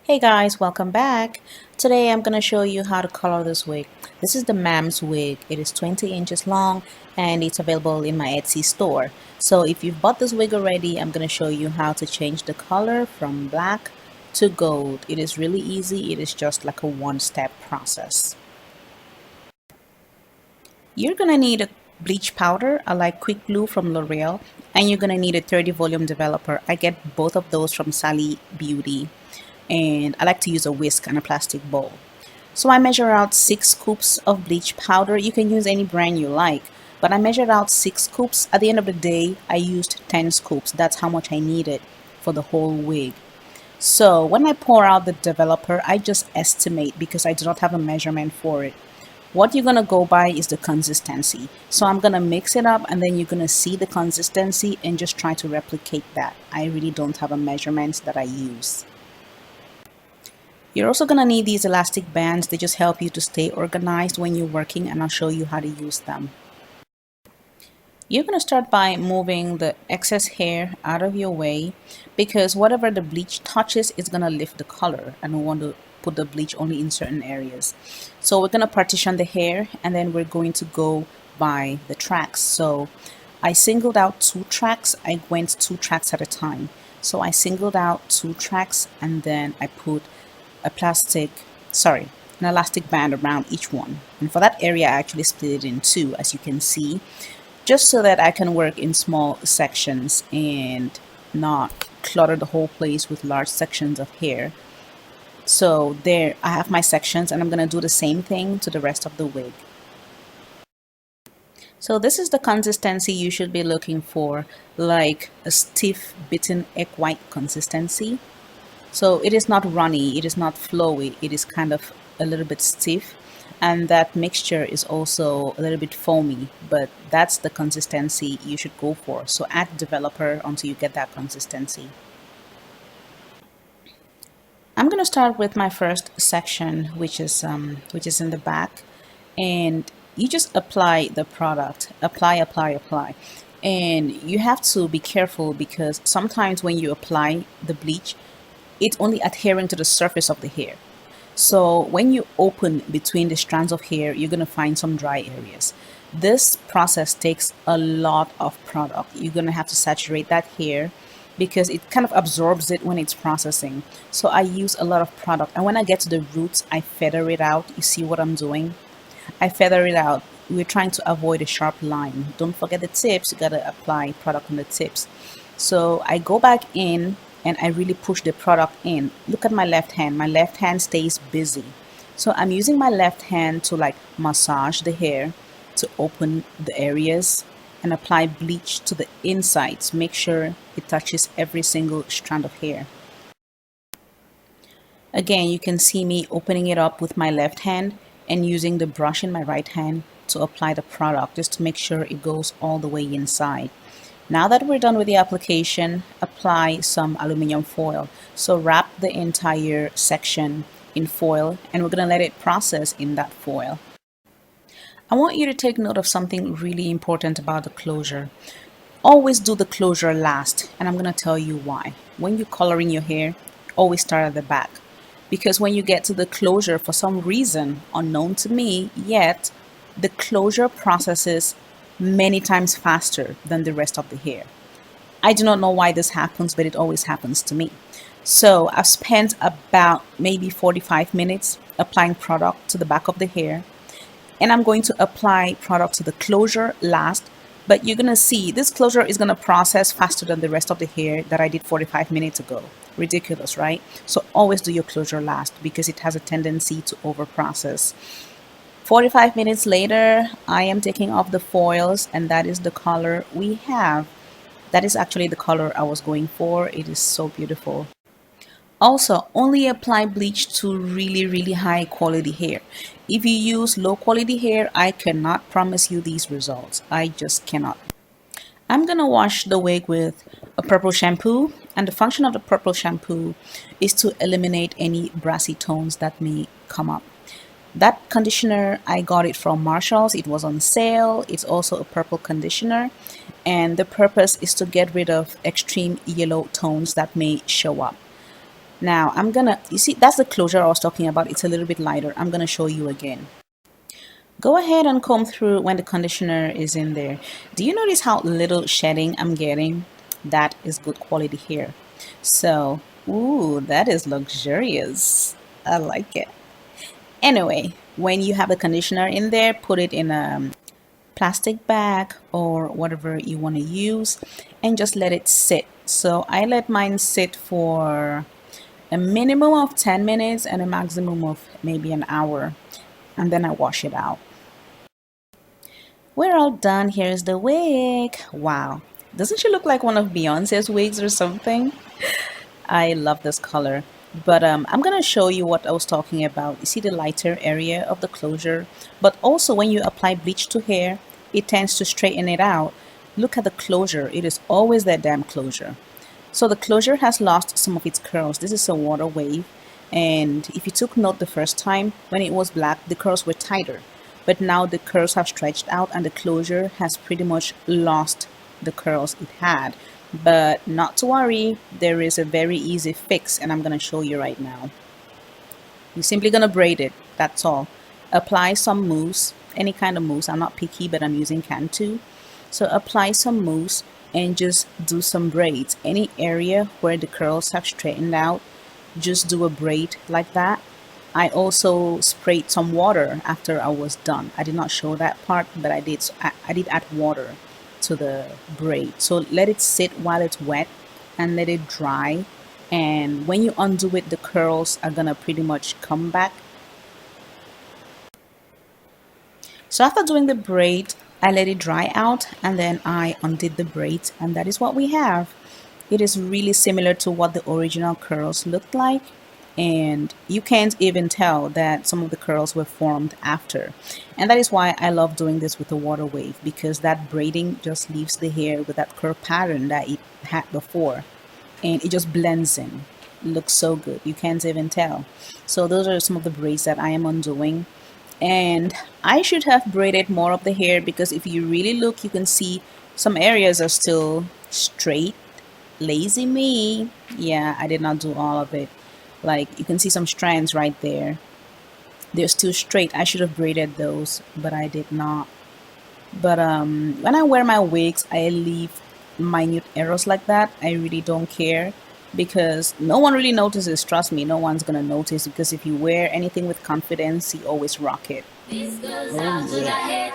Hey guys, welcome back. Today I'm going to show you how to color this wig. This is the Mam's wig. It is 20 inches long and it's available in my Etsy store. So if you've bought this wig already, I'm going to show you how to change the color from black to gold. It is really easy. It is just like a one-step process. You're going to need a bleach powder. I like Quick Glue from L'Oreal, and you're going to need a 30 volume developer. I get both of those from Sally Beauty, and I like to use a whisk and a plastic bowl. So I measure out 6 scoops of bleach powder. You can use any brand you like, but I measured out 6 scoops. At the end of the day, I used 10 scoops. That's how much I needed for the whole wig. So when I pour out the developer, I just estimate because I do not have a measurement for it. What you're gonna go by is the consistency. So I'm gonna mix it up and then you're gonna see the consistency and just try to replicate that. I really don't have a measurement that I use. You're also gonna need these elastic bands. They just help you to stay organized when you're working, and I'll show you how to use them. You're going to start by moving the excess hair out of your way because whatever the bleach touches is going to lift the color, and we want to put the bleach only in certain areas. So we're going to partition the hair and then we're going to go by the tracks. So I singled out 2 tracks. I went 2 tracks at a time. So I singled out 2 tracks and then I put an elastic band around each one. And for that area, I actually split it in 2, as you can see, just so that I can work in small sections and not clutter the whole place with large sections of hair. So there I have my sections, and I'm going to do the same thing to the rest of the wig. So this is the consistency you should be looking for, like a stiff bitten egg white consistency. So it is not runny, it is not flowy, it is kind of a little bit stiff, and that mixture is also a little bit foamy, but that's the consistency you should go for. So add developer until you get that consistency. I'm going to start with my first section, which is in the back, and you just apply the product. Apply, and you have to be careful because sometimes when you apply the bleach, it's only adhering to the surface of the hair. So when you open between the strands of hair, you're going to find some dry areas. This process takes a lot of product. You're going to have to saturate that hair because it kind of absorbs it when it's processing. So I use a lot of product. And when I get to the roots, I feather it out. You see what I'm doing? I feather it out. We're trying to avoid a sharp line. Don't forget the tips. You got to apply product on the tips. So I go back in and I really push the product in. Look at my left hand. My left hand stays busy. So I'm using my left hand to like massage the hair to open the areas and apply bleach to the insides. Make sure it touches every single strand of hair. Again, you can see me opening it up with my left hand and using the brush in my right hand to apply the product just to make sure it goes all the way inside. Now that we're done with the application, apply some aluminum foil. So wrap the entire section in foil and we're going to let it process in that foil. I want you to take note of something really important about the closure. Always do the closure last, and I'm going to tell you why. When you're coloring your hair, always start at the back. Because when you get to the closure, for some reason unknown to me yet, the closure processes many times faster than the rest of the hair. I do not know why this happens, but it always happens to me. So I've spent about maybe 45 minutes applying product to the back of the hair, and I'm going to apply product to the closure last. But you're going to see this closure is going to process faster than the rest of the hair that I did 45 minutes ago. Ridiculous, right? So always do your closure last because it has a tendency to over process. 45 minutes later, I am taking off the foils, and that is the color we have. That is actually the color I was going for. It is so beautiful. Also, only apply bleach to really high quality hair. If you use low quality hair, I cannot promise you these results. I just cannot. I'm gonna wash the wig with a purple shampoo, and the function of the purple shampoo is to eliminate any brassy tones that may come up. That conditioner, I got it from Marshall's. It was on sale. It's also a purple conditioner, and the purpose is to get rid of extreme yellow tones that may show up. Now I'm gonna, you see, that's the closure I was talking about. It's a little bit lighter. I'm gonna show you again. Go ahead and comb through when the conditioner is in there. Do you notice how little shedding I'm getting? That is good quality hair. So, ooh, that is luxurious. I like it. Anyway, when you have the conditioner in there, put it in a plastic bag or whatever you want to use and just let it sit. So I let mine sit for a minimum of 10 minutes and a maximum of maybe an hour, and then I wash it out. We're all done. Here's the wig. Wow. Doesn't she look like one of Beyonce's wigs or something? I love this color. But I'm going to show you what I was talking about. You see the lighter area of the closure? But also when you apply bleach to hair, it tends to straighten it out. Look at the closure. It is always that damn closure. So the closure has lost some of its curls. This is a water wave. And if you took note the first time, when it was black, the curls were tighter. But now the curls have stretched out and the closure has pretty much lost the curls it had. But not to worry, there is a very easy fix and I'm going to show you right now. You're simply going to braid it. That's all. Apply some mousse, any kind of mousse. I'm not picky, but I'm using Cantu. So apply some mousse and just do some braids. Any area where the curls have straightened out, just do a braid like that. I also sprayed some water after I was done. I did not show that part, but I did add water to the braid. So let it sit while it's wet and let it dry. And when you undo it, the curls are gonna pretty much come back. So after doing the braid, I let it dry out and then I undid the braids, and that is what we have. It is really similar to what the original curls looked like, and you can't even tell that some of the curls were formed after. And that is why I love doing this with the water wave, because that braiding just leaves the hair with that curl pattern that it had before, and it just blends in. It looks so good, you can't even tell. So those are some of the braids that I am undoing. And I should have braided more of the hair, because if you really look, you can see some areas are still straight. Lazy me. Yeah, I did not do all of it. Like you can see some strands right there. They're still straight. I should have braided those, but I did not. But when I wear my wigs, I leave minute errors like that. I really don't care, because no one really notices. Trust me, no one's gonna notice, because if you wear anything with confidence, you always rock it. Oh yeah.